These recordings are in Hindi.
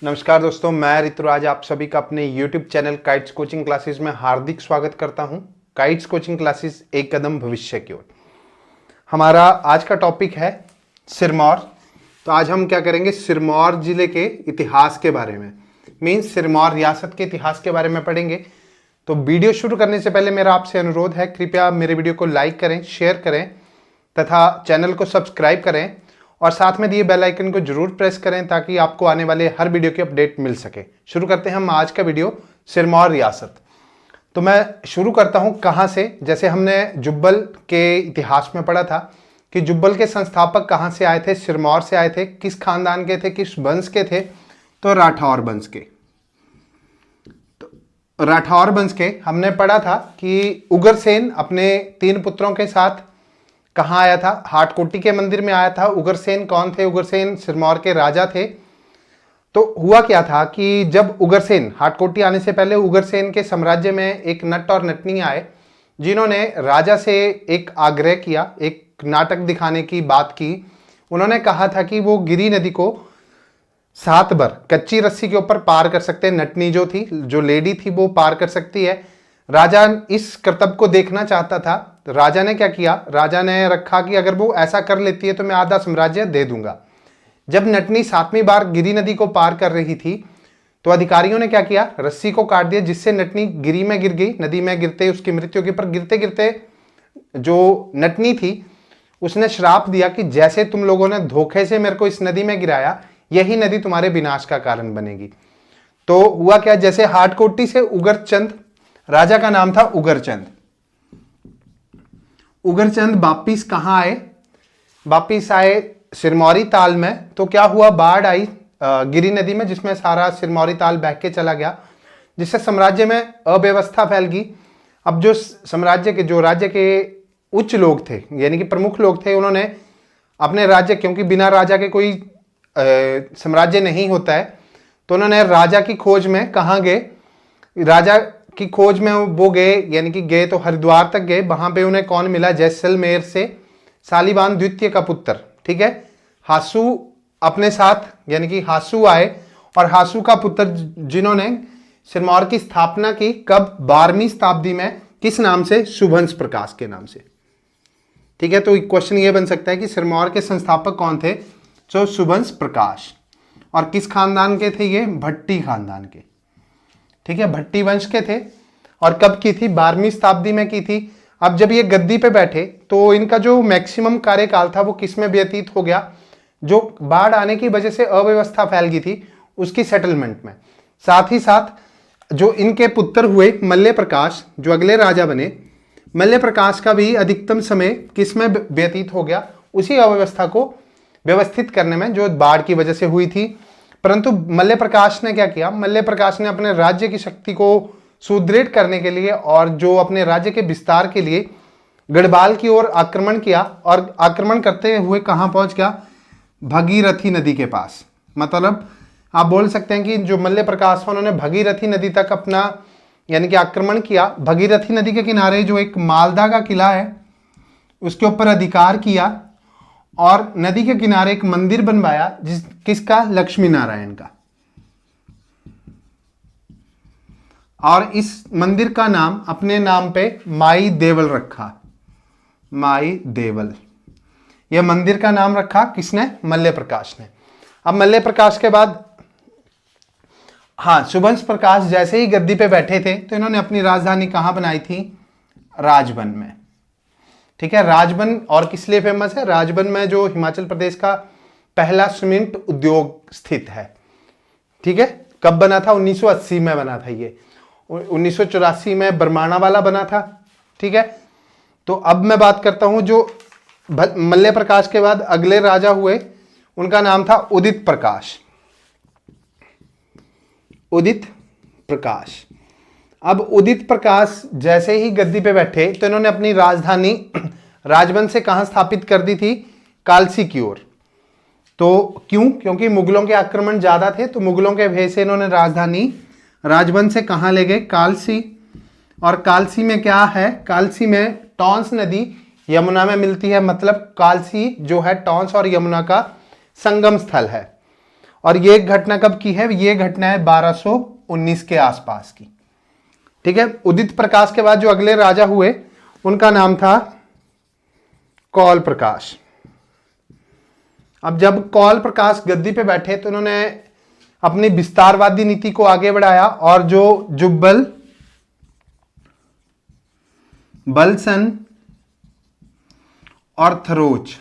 नमस्कार दोस्तों, मैं ऋतुराज आप सभी का अपने YouTube channel kites coaching classes में हार्दिक स्वागत करता हूं। काइट्स कोचिंग क्लासेस एक कदम भविष्य की ओर। हमारा आज का टॉपिक है सिरमौर। तो आज हम क्या करेंगे, सिरमौर जिले के इतिहास के बारे में, मीन्स सिरमौर रियासत के इतिहास के बारे में पढ़ेंगे। तो वीडियो शुरू करने से पहले मेरा आपसे अनुरोध है, कृपया मेरे वीडियो को लाइक करें, शेयर करें तथा चैनल को सब्सक्राइब करें और साथ में दिए बेल आइकन को जरूर प्रेस करें ताकि आपको आने वाले हर वीडियो की अपडेट मिल सके। शुरू करते हैं हम आज का वीडियो, सिरमौर रियासत। तो मैं शुरू करता हूं कहां से। जैसे हमने जुब्बल के इतिहास में पढ़ा था कि जुब्बल के संस्थापक कहां से आए थे, सिरमौर से आए थे। किस खानदान के थे, किस वंश के थे, तो राठौर वंश के। तो राठौर वंश के हमने पढ़ा था कि उग्रसेन अपने 3 पुत्रों के साथ कहाँ आया था, हाटकोटी के मंदिर में आया था। उग्रसेन कौन थे? उग्रसेन सिरमौर के राजा थे। तो हुआ क्या था कि जब उग्रसेन हाटकोटी आने से पहले उग्रसेन के साम्राज्य में एक नट और नटनी आए जिन्होंने राजा से एक आग्रह किया, एक नाटक दिखाने की बात की। उन्होंने कहा था कि वो गिरी नदी को 7 बार कच्ची रस्सी के ऊपर पार कर सकते हैं। नटनी जो थी, जो लेडी थी, वो पार कर सकती है। राजा इस कर्तव्य को देखना चाहता था। राजा ने क्या किया, राजा ने रखा कि अगर वो ऐसा कर लेती है तो मैं आधा साम्राज्य दे दूंगा। जब नटनी 7वीं बार गिरी नदी को पार कर रही थी तो अधिकारियों ने क्या किया, रस्सी को काट दिया, जिससे नटनी गिरी में गिर गई। नदी में गिरते उसकी मृत्यु की, पर गिरते गिरते जो नटनी थी उसने श्राप दिया कि जैसे तुम लोगों ने धोखे से मेरे को इस नदी में गिराया, यही नदी तुम्हारे विनाश का कारण बनेगी। तो हुआ क्या, जैसे हाटकोटी से उग्रचंद, राजा का नाम था उग्रचंद, उग्रचंद वापिस कहां आए, वापिस आए सिरमौरी ताल में। तो क्या हुआ, बाढ़ आई गिरी नदी में, जिसमें सारा सिरमौरी ताल बह के चला गया, जिससे साम्राज्य में अव्यवस्था फैल गई। अब जो साम्राज्य के, जो राज्य के उच्च लोग थे, यानी कि प्रमुख लोग थे, उन्होंने अपने राज्य, क्योंकि बिना राजा के कोई साम्राज्य नहीं होता है, तो उन्होंने राजा की खोज में कहाँ गए, राजा की खोज में वो गए, यानी कि गए तो हरिद्वार तक गए। वहां पे उन्हें कौन मिला, जैसलमेर से शालिवाहन द्वितीय का पुत्र, ठीक है, हासू अपने साथ, यानी कि हासू आए। और हासू का पुत्र जिन्होंने सिरमौर की स्थापना की, कब, 12वीं शताब्दी में, किस नाम से, सुभंस प्रकाश के नाम से। ठीक है, तो क्वेश्चन ये बन सकता है कि सिरमौर के संस्थापक कौन थे, तो सुभंस प्रकाश। और किस खानदान के थे ये, भट्टी खानदान के। ठीक है, भट्टी वंश के थे। और कब की थी, 12वीं शताब्दी में की थी। अब जब ये गद्दी पे बैठे तो इनका जो मैक्सिमम कार्यकाल था वो किस में व्यतीत हो गया, जो बाढ़ आने की वजह से अव्यवस्था फैल गई थी उसकी सेटलमेंट में। साथ ही साथ जो इनके पुत्र हुए मल्ल प्रकाश, जो अगले राजा बने, मल्ल प्रकाश का भी अधिकतम समय किस में व्यतीत हो गया, उसी अव्यवस्था को व्यवस्थित करने में, जो बाढ़ की वजह से हुई थी। परंतु मल्ल प्रकाश ने क्या किया, मल्ल प्रकाश ने अपने राज्य की शक्ति को सुदृढ़ करने के लिए और जो अपने राज्य के विस्तार के लिए गढ़वाल की ओर आक्रमण किया। और आक्रमण करते हुए कहां पहुंच गया, भगीरथी नदी के पास। मतलब आप बोल सकते हैं कि जो मल्ल प्रकाश है, उन्होंने भगीरथी नदी तक अपना, यानी कि आक्रमण किया। भगीरथी नदी के किनारे जो एक मालदा का किला है उसके ऊपर अधिकार किया और नदी के किनारे एक मंदिर बनवाया, किसका, लक्ष्मी नारायण का। और इस मंदिर का नाम अपने नाम पे माई देवल रखा, माई देवल। यह मंदिर का नाम रखा किसने, मल्ल प्रकाश ने। अब मल्ल प्रकाश के बाद, हाँ, सुभंस प्रकाश जैसे ही गद्दी पे बैठे थे तो इन्होंने अपनी राजधानी कहां बनाई थी, राजबन में। ठीक है, राजबन और किस लिए फेमस है, राजबन में जो हिमाचल प्रदेश का पहला सीमेंट उद्योग स्थित है। ठीक है, कब बना था, 1980 में बना था ये। 1984 में बरमाणा वाला बना था। ठीक है, तो अब मैं बात करता हूं जो मल्ल प्रकाश के बाद अगले राजा हुए, उनका नाम था उदित प्रकाश, उदित प्रकाश। अब उदित प्रकाश जैसे ही गद्दी पे बैठे तो इन्होंने अपनी राजधानी राजबन से कहां स्थापित कर दी थी, कालसी की ओर। तो क्यों, क्योंकि मुगलों के आक्रमण ज्यादा थे, तो मुगलों के भय से इन्होंने राजधानी राजबन से कहां ले गए, कालसी। और कालसी में क्या है, कालसी में टॉन्स नदी यमुना में मिलती है। मतलब कालसी जो है टॉन्स और यमुना का संगम स्थल है। और ये घटना कब की है? ये घटना है 1219 के आसपास की। ठीक है। उदित प्रकाश के बाद जो अगले राजा हुए उनका नाम था कौल प्रकाश। अब जब कौल प्रकाश गद्दी पे बैठे तो उन्होंने अपनी विस्तारवादी नीति को आगे बढ़ाया और जो जुब्बल, बलसन और थरोच,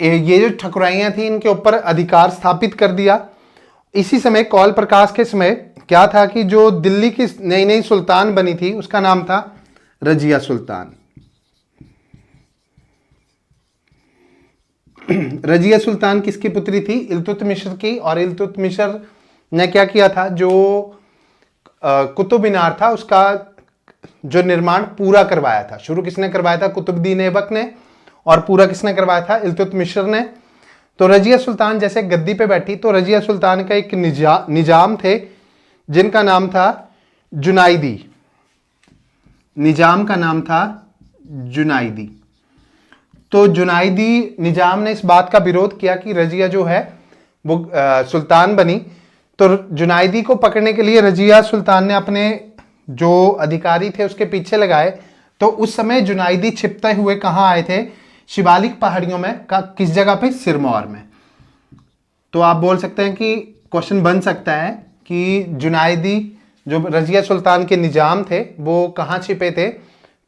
ये जो ठकुराइयां थी इनके ऊपर अधिकार स्थापित कर दिया। इसी समय कौल प्रकाश के समय क्या था कि जो दिल्ली की नई नई सुल्तान बनी थी उसका नाम था रजिया सुल्तान। रजिया सुल्तान किसकी पुत्री थी? इल्तुतमिश की। और इल्तुतमिश ने क्या किया था? जो कुतुब मीनार था उसका जो निर्माण पूरा करवाया था। शुरू किसने करवाया था? कुतुबुद्दीन ऐबक ने। और पूरा किसने करवाया था? इल्तुतमिश ने। तो रजिया सुल्तान जैसे गद्दी पे बैठी तो रजिया सुल्तान का एक निजाम थे जिनका नाम था जुनाइदी। निजाम का नाम था जुनाइदी। तो जुनाइदी निजाम ने इस बात का विरोध किया कि रजिया जो है वो सुल्तान बनी। तो जुनाइदी को पकड़ने के लिए रजिया सुल्तान ने अपने जो अधिकारी थे उसके पीछे लगाए। तो उस समय जुनाइदी छिपते हुए कहाँ आए थे? शिवालिक पहाड़ियों में। किस जगह पे? सिरमौर में। तो आप बोल सकते हैं कि क्वेश्चन बन सकता है कि जुनाइदी जो रजिया सुल्तान के निजाम थे वो कहाँ छिपे थे?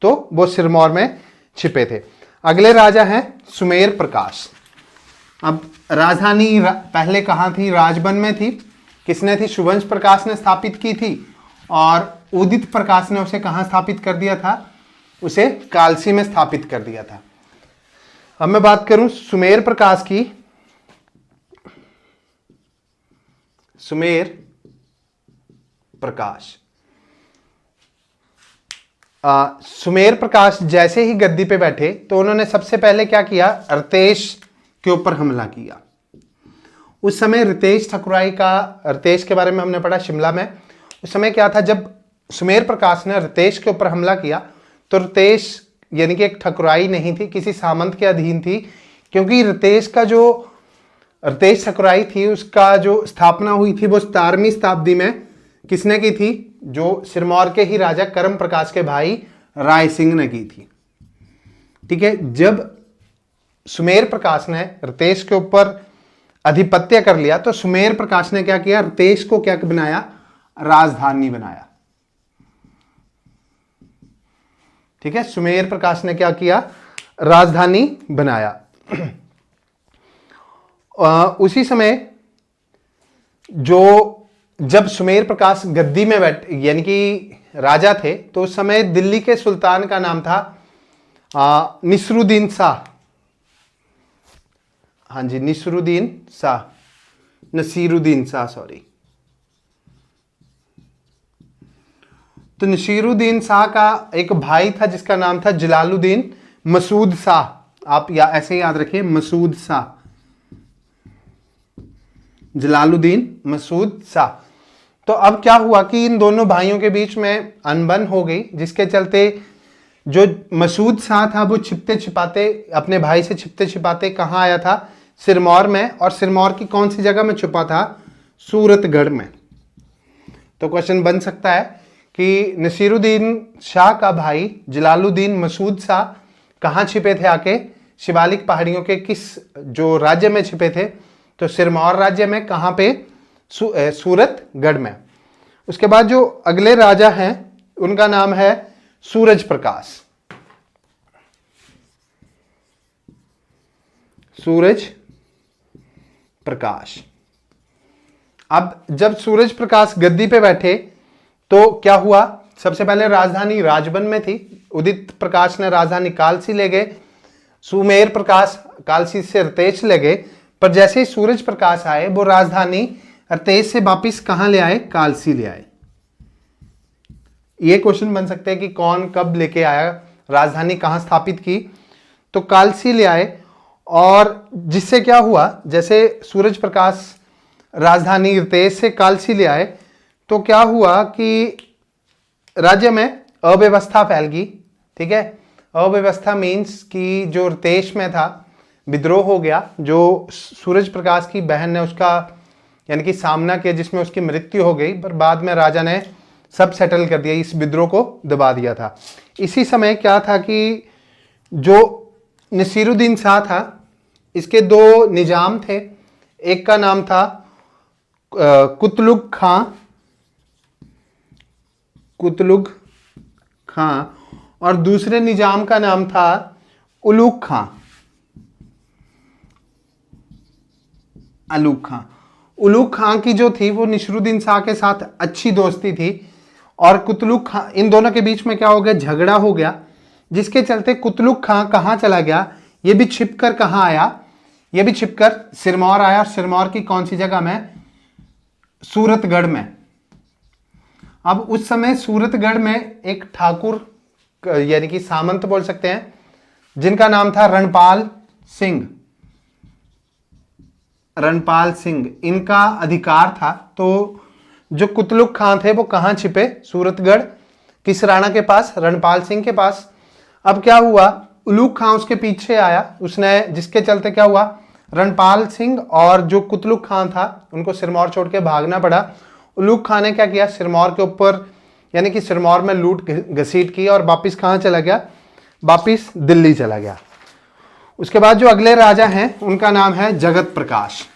तो वो सिरमौर में छिपे थे। अगले राजा हैं सुमेर प्रकाश। अब राजधानी पहले कहाँ थी? राजबन में थी। किसने थी? सुवंश प्रकाश ने स्थापित की थी। और उदित प्रकाश ने उसे कहाँ स्थापित कर दिया था? उसे कालसी में स्थापित कर दिया था। अब मैं बात करूं सुमेर प्रकाश की। सुमेर प्रकाश, सुमेर प्रकाश जैसे ही गद्दी पे बैठे तो उन्होंने सबसे पहले क्या किया? रितेश के ऊपर हमला किया। उस समय रितेश ठकुराई का, रितेश के बारे में हमने पढ़ा शिमला में। उस समय क्या था? जब सुमेर प्रकाश ने रितेश के ऊपर हमला किया तो रितेश यानी कि एक ठकुराई नहीं थी, किसी सामंत के अधीन थी। क्योंकि रितेश ठकुराई थी उसका जो स्थापना हुई थी वो 17वीं शताब्दी में किसने की थी? जो सिरमौर के ही राजा करम प्रकाश के भाई राय सिंह ने की थी। ठीक है। जब सुमेर प्रकाश ने रितेश के ऊपर आधिपत्य कर लिया तो सुमेर प्रकाश ने क्या किया? रितेश को क्या बनाया? राजधानी बनाया। ठीक है। सुमेर प्रकाश ने क्या किया? राजधानी बनाया। उसी समय जब सुमेर प्रकाश गद्दी में यानी कि राजा थे तो उस समय दिल्ली के सुल्तान का नाम था नसीरुद्दीन शाह। हाँ जी, नसीरुद्दीन शाह सॉरी। तो नसीरुद्दीन शाह का एक भाई था जिसका नाम था जलालुद्दीन मसूद शाह। आप ऐसे याद रखिए, मसूद शाह, जलालुद्दीन मसूद शाह। तो अब क्या हुआ कि इन दोनों भाइयों के बीच में अनबन हो गई, जिसके चलते जो मसूद शाह था वो छिपते छिपाते अपने भाई से छिपते छिपाते कहाँ आया था? सिरमौर में। और सिरमौर की कौन सी जगह में छुपा था? सूरतगढ़ में। तो क्वेश्चन बन सकता है कि नसीरुद्दीन शाह का भाई जलालुद्दीन मसूद शाह कहाँ छिपे थे आके? शिवालिक पहाड़ियों के किस जो राज्य में छिपे थे? तो सिरमौर राज्य में। कहाँ पे? सूरतगढ़ में। उसके बाद जो अगले राजा हैं उनका नाम है सूरज प्रकाश। सूरज प्रकाश। अब जब सूरज प्रकाश गद्दी पे बैठे तो क्या हुआ? सबसे पहले राजधानी राजबन में थी। उदित प्रकाश ने राजधानी कालसी ले गए। सुमेर प्रकाश कालसी से रितेश ले गए। पर जैसे ही सूरज प्रकाश आए वो राजधानी रितेश से वापिस कहां ले आए? कालसी ले आए। ये क्वेश्चन बन सकते हैं कि कौन कब लेके आया, राजधानी कहां स्थापित की? तो कालसी ले आए। और जिससे क्या हुआ, जैसे सूरज प्रकाश राजधानी रितेश से कालसी ले आए तो क्या हुआ कि राज्य में अव्यवस्था फैल गई। ठीक है। अव्यवस्था मीन्स कि जो रितेश में था विद्रोह हो गया, जो सूरज प्रकाश की बहन ने उसका यानी कि सामना किया, जिसमें उसकी मृत्यु हो गई, पर बाद में राजा ने सब सेटल कर दिया, इस विद्रोह को दबा दिया था। इसी समय क्या था कि जो नसीरुद्दीन शाह था, इसके दो निजाम थे, एक का नाम था कुतलुग खां और दूसरे निजाम का नाम था उलूग खां। उलूग खां की जो थी वो नसीरुद्दीन शाह के साथ अच्छी दोस्ती थी, और कुतलुग खां, इन दोनों के बीच में क्या हो गया, झगड़ा हो गया, जिसके चलते कुतलुग खां कहाँ चला गया, ये भी छिपकर कहाँ आया, ये भी छिपकर सिरमौर आया। और सिरमौर की कौन सी जगह में, सूरतगढ़ में। अब उस समय सूरतगढ़ में एक ठाकुर यानी कि सामंत बोल सकते हैं, जिनका नाम था रणपाल सिंह, इनका अधिकार था। तो जो कुतलुग खां थे वो कहाँ छिपे, सूरतगढ़ किस राणा के पास, रणपाल सिंह के पास। अब क्या हुआ, उलूग खां उसके पीछे आया, उसने, जिसके चलते क्या हुआ, रणपाल सिंह और जो कुतलुग खां था उनको सिरमौर छोड़ के भागना पड़ा। उलूग खां ने क्या किया, सिरमौर के ऊपर यानी कि सिरमौर में लूट घसीट की और वापिस कहाँ चला गया, वापिस दिल्ली चला गया। उसके बाद जो अगले राजा हैं उनका नाम है जगत प्रकाश।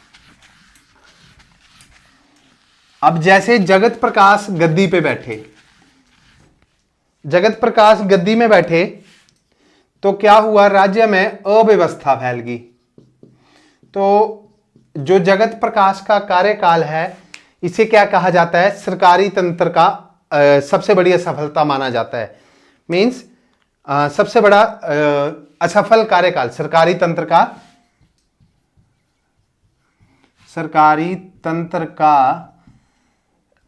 अब जैसे जगत प्रकाश गद्दी पे बैठे, जगत प्रकाश गद्दी में बैठे तो क्या हुआ, राज्य में अव्यवस्था फैल गई। तो जो जगत प्रकाश का कार्यकाल है, इसे क्या कहा जाता है, सरकारी तंत्र का सबसे बड़ी असफलता माना जाता है। मींस सबसे बड़ा असफल कार्यकाल सरकारी तंत्र का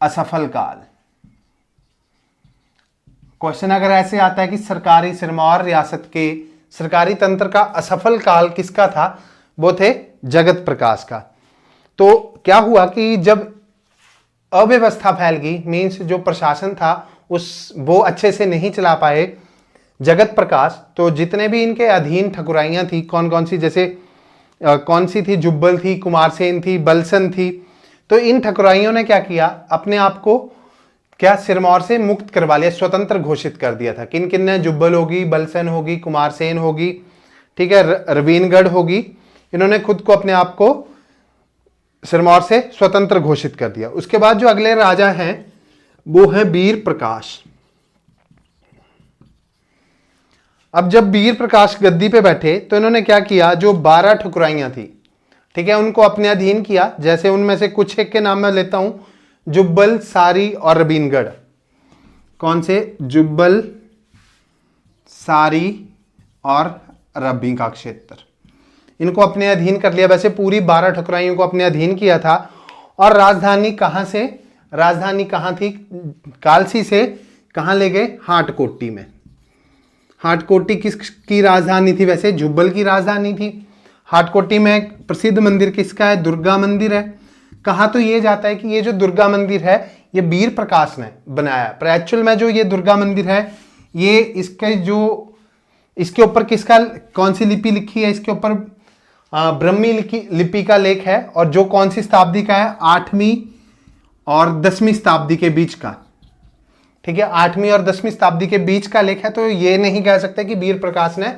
असफल काल। क्वेश्चन अगर ऐसे आता है कि सरकारी सिरमौर रियासत के सरकारी तंत्र का असफल काल किसका था, वो थे जगत प्रकाश का। तो क्या हुआ कि जब अव्यवस्था फैल गई, मीन्स जो प्रशासन था वो अच्छे से नहीं चला पाए जगत प्रकाश, तो जितने भी इनके अधीन ठकुराइयां थी, कौन कौन सी, जैसे कौन सी थी, जुब्बल थी, कुमारसेन थी, बलसन थी, तो इन ठकुराइयों ने क्या किया, अपने आप को क्या सिरमौर से मुक्त करवा लिया, स्वतंत्र घोषित कर दिया था। किन किन ने, जुब्बल होगी, बलसन होगी, कुमारसेन होगी, ठीक है, रवीनगढ़ होगी, इन्होंने खुद को अपने आप को सिरमौर से स्वतंत्र घोषित कर दिया। उसके बाद जो अगले राजा हैं वो है वीर प्रकाश। अब जब वीर प्रकाश गद्दी पे बैठे तो इन्होंने क्या किया, जो 12 ठकुराइयां थी, ठीक है, उनको अपने अधीन किया। जैसे उनमें से कुछ एक के नाम मैं लेता हूं, जुब्बल, सारी और रवीनगढ़। कौन से, जुब्बल, सारी और रबी का क्षेत्र, इनको अपने अधीन कर लिया। वैसे पूरी 12 ठकुराइयों को अपने अधीन किया था। और राजधानी कहां से, राजधानी कहां थी, कालसी से कहां ले गए, हाटकोटी में। हाटकोटी किसकी राजधानी थी, वैसे जुब्बल की राजधानी थी। हाटकोटी में एक प्रसिद्ध मंदिर किसका है, दुर्गा मंदिर है। कहा तो ये जाता है कि ये जो दुर्गा मंदिर है ये वीर प्रकाश ने बनाया, पर एक्चुअल में जो ये दुर्गा मंदिर है ये इसके ऊपर किसका, कौन सी लिपि लिखी है, इसके ऊपर ब्रह्मी लिपि का लेख है। और जो कौन सी शताब्दी का है, 8वीं और 10वीं शताब्दी के बीच का, ठीक है, 8वीं और 10वीं शताब्दी के बीच का लेख है। तो ये नहीं कह सकते कि वीर प्रकाश ने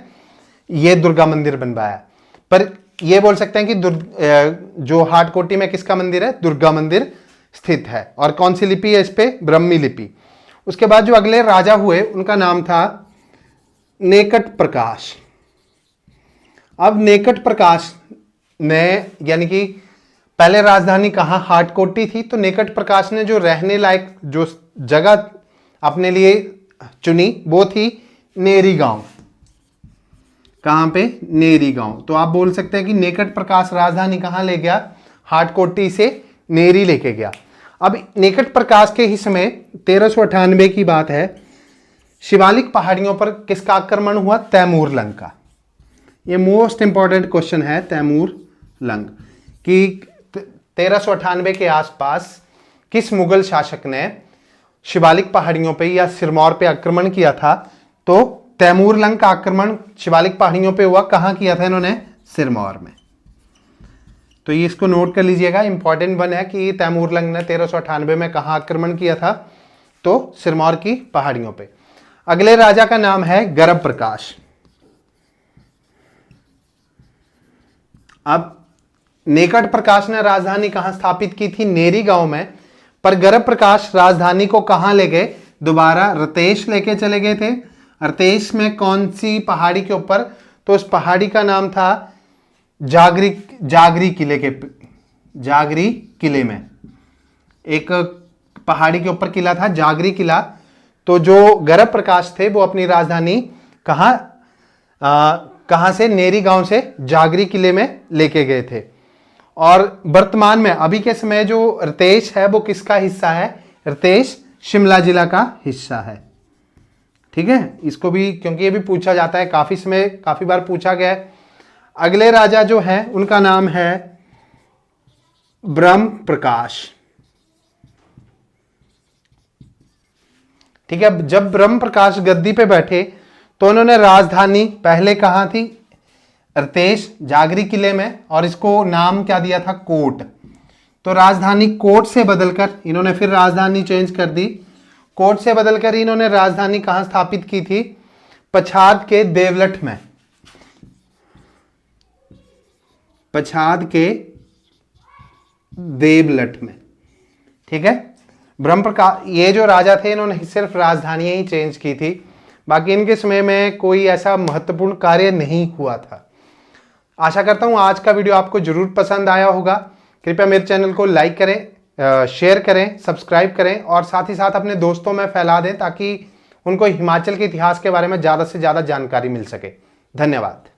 ये दुर्गा मंदिर बनवाया, पर ये बोल सकते हैं कि जो हाटकोटी में किसका मंदिर है, दुर्गा मंदिर स्थित है। और कौन सी लिपि है इस पे, ब्रह्मी लिपि। उसके बाद जो अगले राजा हुए उनका नाम था नेकट प्रकाश। अब नेकट प्रकाश ने, यानी कि पहले राजधानी कहाँ, हाटकोटी थी, तो नेकट प्रकाश ने जो रहने लायक जो जगह अपने लिए चुनी वो थी नेरी गांव। कहां पे, नेरी गांव। तो आप बोल सकते हैं कि नेकट प्रकाश राजधानी कहां ले गया, हाटकोटी से नेरी लेके गया। अब नेकट प्रकाश के ही समय 1398 की बात है, शिवालिक पहाड़ियों पर किसका आक्रमण हुआ, तैमूर लंग का। ये मोस्ट इंपॉर्टेंट क्वेश्चन है, तैमूर लंग कि 1398 के आसपास किस मुगल शासक ने शिवालिक पहाड़ियों पे या सिरमौर पे आक्रमण किया था। तो तैमूर लंग का आक्रमण शिवालिक पहाड़ियों पे हुआ। कहां किया था इन्होंने, सिरमौर में। तो ये इसको नोट कर लीजिएगा, इंपॉर्टेंट वन है कि तैमूर लंग ने 1398 में कहाँ आक्रमण किया था, तो सिरमौर की पहाड़ियों पे। अगले राजा का नाम है गर्भ प्रकाश। अब नेकट प्रकाश ने राजधानी कहां स्थापित की थी, नेरी गांव में, पर गर्भ प्रकाश राजधानी को कहां ले गए, दोबारा रतेश लेके चले गए थे। रतेश में कौन सी पहाड़ी के ऊपर, तो उस पहाड़ी का नाम था जागरी किले में एक पहाड़ी के ऊपर किला था, जागरी किला। तो जो गर्भ प्रकाश थे वो अपनी राजधानी कहां से, नेरी गांव से जागरी किले में लेके गए थे। और वर्तमान में अभी के समय जो रतेश है वो किसका हिस्सा है, रतेश शिमला जिला का हिस्सा है। ठीक है, इसको भी, क्योंकि ये भी पूछा जाता है, काफी बार पूछा गया है। अगले राजा जो है उनका नाम है ब्रह्म प्रकाश। ठीक है, जब ब्रह्म प्रकाश गद्दी पे बैठे तो उन्होंने राजधानी पहले कहां थी, रतेश जागरी किले में, और इसको नाम क्या दिया था, कोट। तो राजधानी कोट से बदलकर इन्होंने फिर राजधानी चेंज कर दी। कोट से बदलकर इन्होंने राजधानी कहां स्थापित की थी, पछाद के देवलठ में। पछाद के देवलठ में। ठीक है, ब्रह्म प्रकाश, ये जो राजा थे इन्होंने सिर्फ राजधानी ही चेंज की थी, बाकी इनके समय में कोई ऐसा महत्वपूर्ण कार्य नहीं हुआ था। आशा करता हूं आज का वीडियो आपको जरूर पसंद आया होगा। कृपया मेरे चैनल को लाइक करें, शेयर करें, सब्सक्राइब करें और साथ ही साथ अपने दोस्तों में फैला दें ताकि उनको हिमाचल के इतिहास के बारे में ज़्यादा से ज़्यादा जानकारी मिल सके। धन्यवाद।